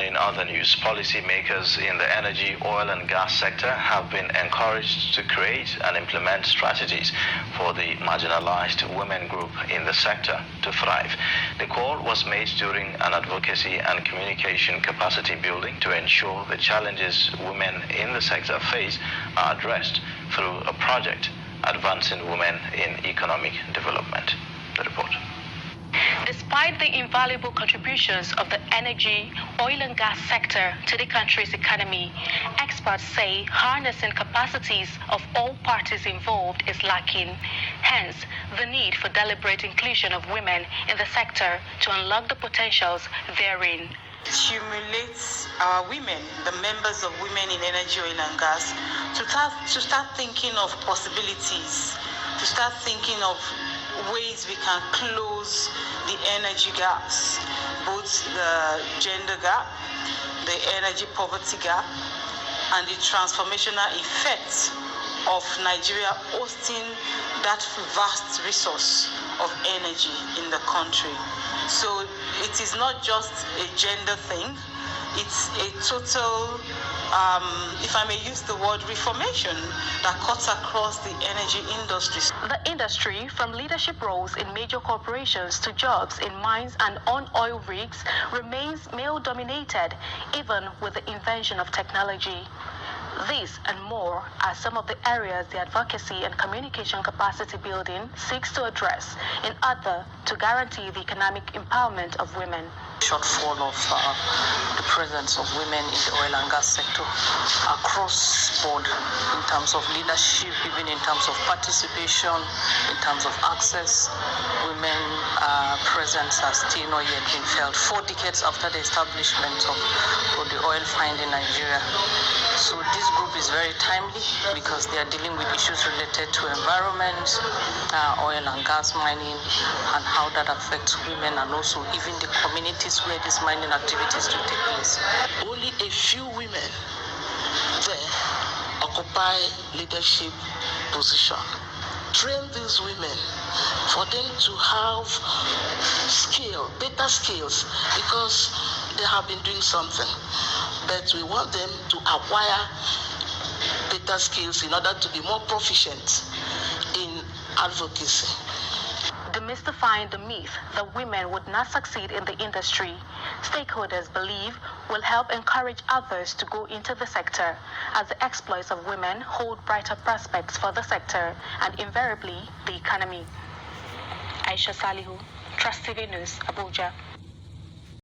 And in other news, policymakers in the energy, oil and gas sector have been encouraged to create and implement strategies for the marginalized women group in the sector to thrive. The call was made during an advocacy and communication capacity building to ensure the challenges women in the sector face are addressed through a project advancing women in economic development. The report. Despite the invaluable contributions of the energy, oil and gas sector to the country's economy, experts say harnessing capacities of all parties involved is lacking. Hence, the need for deliberate inclusion of women in the sector to unlock the potentials therein. Stimulates our women, the members of women in energy, oil and gas, to start thinking of possibilities, to start thinking of ways we can close the energy gaps, both the gender gap, the energy poverty gap, and the transformational effects of Nigeria hosting that vast resource of energy in the country. So it is not just a gender thing, it's a total, if I may use the word, reformation that cuts across the energy industry. The industry, from leadership roles in major corporations to jobs in mines and on oil rigs, remains male-dominated, even with the invention of technology. These and more are some of the areas the advocacy and communication capacity building seeks to address in order to guarantee the economic empowerment of women. Shortfall of the presence of women in the oil and gas sector across board in terms of leadership, even in terms of participation, in terms of access. Women presence has still not yet been felt 4 decades after the establishment of the oil find in Nigeria. So this group is very timely because they are dealing with issues related to environment, oil and gas mining, and how that affects women and also even the communities where these mining activities do take place. Only a few women there occupy leadership position. Train these women for them to have better skills, because they have been doing something. But we want them to acquire better skills in order to be more proficient in advocacy. Demystifying the myth that women would not succeed in the industry, stakeholders believe will help encourage others to go into the sector, as the exploits of women hold brighter prospects for the sector and invariably the economy. Aisha Salihu, Trust TV News, Abuja.